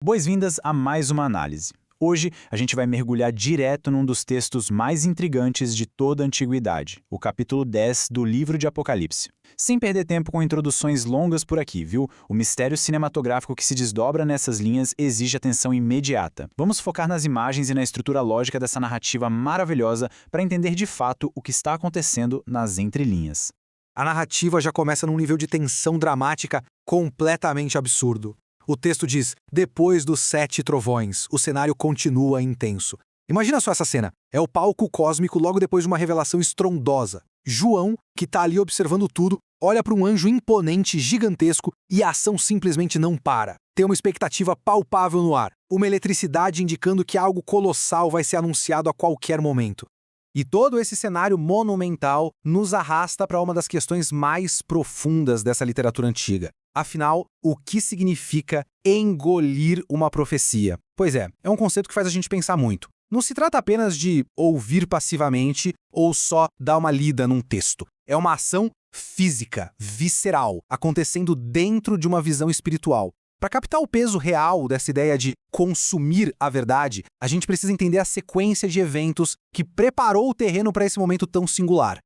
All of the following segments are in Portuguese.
Boas-vindas a mais uma análise. Hoje, a gente vai mergulhar direto num dos textos mais intrigantes de toda a Antiguidade, o capítulo 10 do livro de Apocalipse. Sem perder tempo com introduções longas por aqui, viu? O mistério cinematográfico que se desdobra nessas linhas exige atenção imediata. Vamos focar nas imagens e na estrutura lógica dessa narrativa maravilhosa para entender de fato o que está acontecendo nas entrelinhas. A narrativa já começa num nível de tensão dramática completamente absurdo. O texto diz, depois dos 7 trovões, o cenário continua intenso. Imagina só essa cena. É o palco cósmico logo depois de uma revelação estrondosa. João, que está ali observando tudo, olha para um anjo imponente, gigantesco, e a ação simplesmente não para. Tem uma expectativa palpável no ar. Uma eletricidade indicando que algo colossal vai ser anunciado a qualquer momento. E todo esse cenário monumental nos arrasta para uma das questões mais profundas dessa literatura antiga. Afinal, o que significa engolir uma profecia? Pois é um conceito que faz a gente pensar muito. Não se trata apenas de ouvir passivamente ou só dar uma lida num texto. É uma ação física, visceral, acontecendo dentro de uma visão espiritual. Para captar o peso real dessa ideia de consumir a verdade, a gente precisa entender a sequência de eventos que preparou o terreno para esse momento tão singular.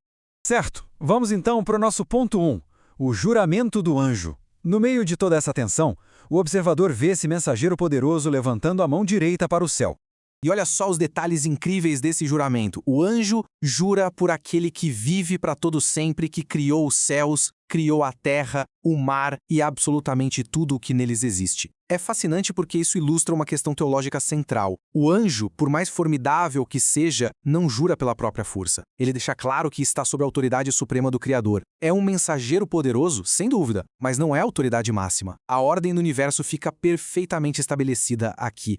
Certo, vamos então para o nosso ponto 1, o juramento do anjo. No meio de toda essa tensão, o observador vê esse mensageiro poderoso levantando a mão direita para o céu. E olha só os detalhes incríveis desse juramento. O anjo jura por aquele que vive para todo sempre, que criou os céus, criou a terra, o mar e absolutamente tudo o que neles existe. É fascinante porque isso ilustra uma questão teológica central. O anjo, por mais formidável que seja, não jura pela própria força. Ele deixa claro que está sob a autoridade suprema do Criador. É um mensageiro poderoso, sem dúvida, mas não é a autoridade máxima. A ordem do universo fica perfeitamente estabelecida aqui.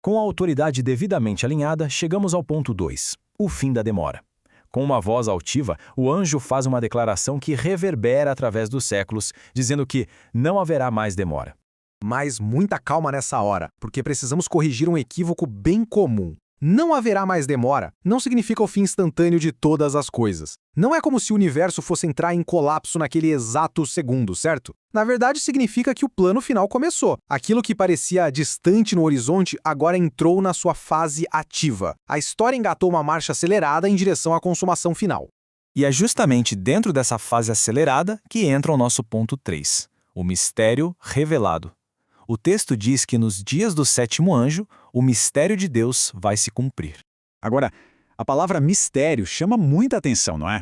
Com a autoridade devidamente alinhada, chegamos ao ponto 2, o fim da demora. Com uma voz altiva, o anjo faz uma declaração que reverbera através dos séculos, dizendo que não haverá mais demora. Mas muita calma nessa hora, porque precisamos corrigir um equívoco bem comum. Não haverá mais demora não significa o fim instantâneo de todas as coisas. Não é como se o universo fosse entrar em colapso naquele exato segundo, certo? Na verdade, significa que o plano final começou. Aquilo que parecia distante no horizonte agora entrou na sua fase ativa. A história engatou uma marcha acelerada em direção à consumação final. E é justamente dentro dessa fase acelerada que entra o nosso ponto 3, o mistério revelado. O texto diz que nos dias do 7º anjo, o mistério de Deus vai se cumprir. Agora, a palavra mistério chama muita atenção, não é?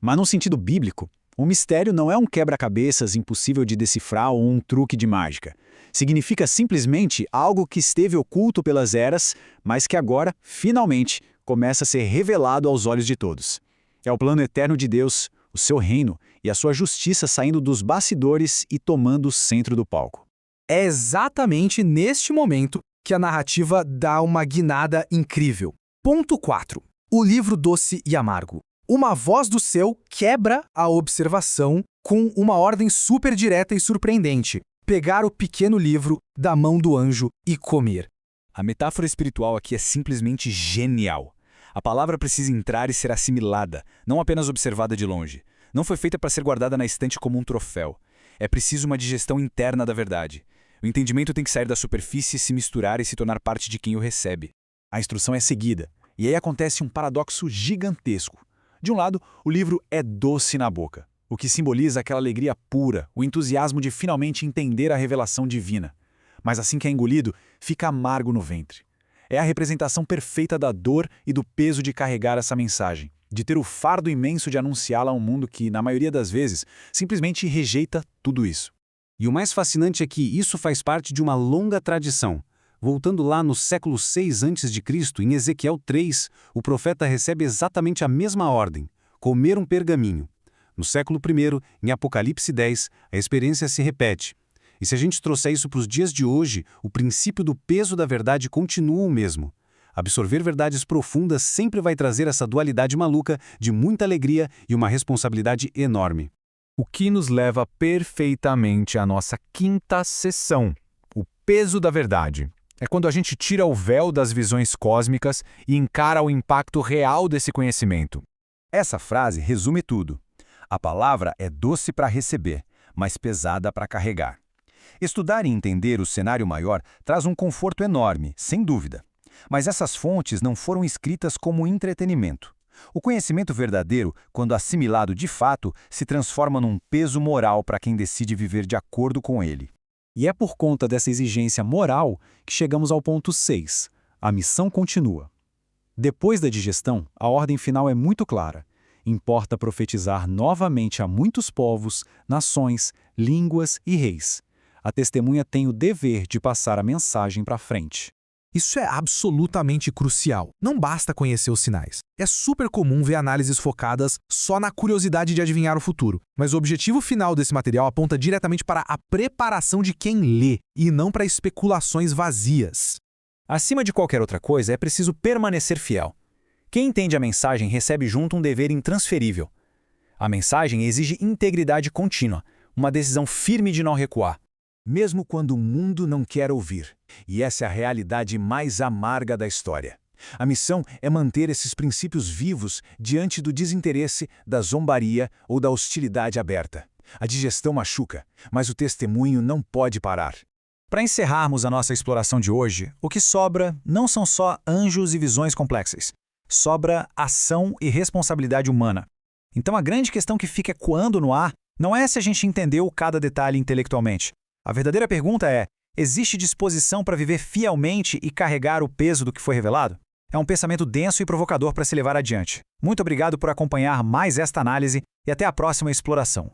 Mas num sentido bíblico, o mistério não é um quebra-cabeças impossível de decifrar ou um truque de mágica. Significa simplesmente algo que esteve oculto pelas eras, mas que agora, finalmente, começa a ser revelado aos olhos de todos. É o plano eterno de Deus, o seu reino e a sua justiça saindo dos bastidores e tomando o centro do palco. É exatamente neste momento que a narrativa dá uma guinada incrível. Ponto 4. O livro doce e amargo. Uma voz do céu quebra a observação com uma ordem super direta e surpreendente. Pegar o pequeno livro da mão do anjo e comer. A metáfora espiritual aqui é simplesmente genial. A palavra precisa entrar e ser assimilada, não apenas observada de longe. Não foi feita para ser guardada na estante como um troféu. É preciso uma digestão interna da verdade. O entendimento tem que sair da superfície, se misturar e se tornar parte de quem o recebe. A instrução é seguida, e aí acontece um paradoxo gigantesco. De um lado, o livro é doce na boca, o que simboliza aquela alegria pura, o entusiasmo de finalmente entender a revelação divina. Mas assim que é engolido, fica amargo no ventre. É a representação perfeita da dor e do peso de carregar essa mensagem, de ter o fardo imenso de anunciá-la a um mundo que, na maioria das vezes, simplesmente rejeita tudo isso. E o mais fascinante é que isso faz parte de uma longa tradição. Voltando lá no século 6 a.C., em Ezequiel 3, o profeta recebe exatamente a mesma ordem, comer um pergaminho. No século I, em Apocalipse 10, a experiência se repete. E se a gente trouxer isso para os dias de hoje, o princípio do peso da verdade continua o mesmo. Absorver verdades profundas sempre vai trazer essa dualidade maluca de muita alegria e uma responsabilidade enorme. O que nos leva perfeitamente à nossa quinta seção, o peso da verdade. É quando a gente tira o véu das visões cósmicas e encara o impacto real desse conhecimento. Essa frase resume tudo. A palavra é doce para receber, mas pesada para carregar. Estudar e entender o cenário maior traz um conforto enorme, sem dúvida. Mas essas fontes não foram escritas como entretenimento. O conhecimento verdadeiro, quando assimilado de fato, se transforma num peso moral para quem decide viver de acordo com ele. E é por conta dessa exigência moral que chegamos ao ponto 6. A missão continua. Depois da digestão, a ordem final é muito clara. Importa profetizar novamente a muitos povos, nações, línguas e reis. A testemunha tem o dever de passar a mensagem para frente. Isso é absolutamente crucial. Não basta conhecer os sinais. É super comum ver análises focadas só na curiosidade de adivinhar o futuro. Mas o objetivo final desse material aponta diretamente para a preparação de quem lê, e não para especulações vazias. Acima de qualquer outra coisa, é preciso permanecer fiel. Quem entende a mensagem recebe junto um dever intransferível. A mensagem exige integridade contínua, uma decisão firme de não recuar. Mesmo quando o mundo não quer ouvir. E essa é a realidade mais amarga da história. A missão é manter esses princípios vivos diante do desinteresse, da zombaria ou da hostilidade aberta. A digestão machuca, mas o testemunho não pode parar. Para encerrarmos a nossa exploração de hoje, o que sobra não são só anjos e visões complexas. Sobra ação e responsabilidade humana. Então a grande questão que fica ecoando no ar não é se a gente entendeu cada detalhe intelectualmente. A verdadeira pergunta é: existe disposição para viver fielmente e carregar o peso do que foi revelado? É um pensamento denso e provocador para se levar adiante. Muito obrigado por acompanhar mais esta análise e até a próxima exploração.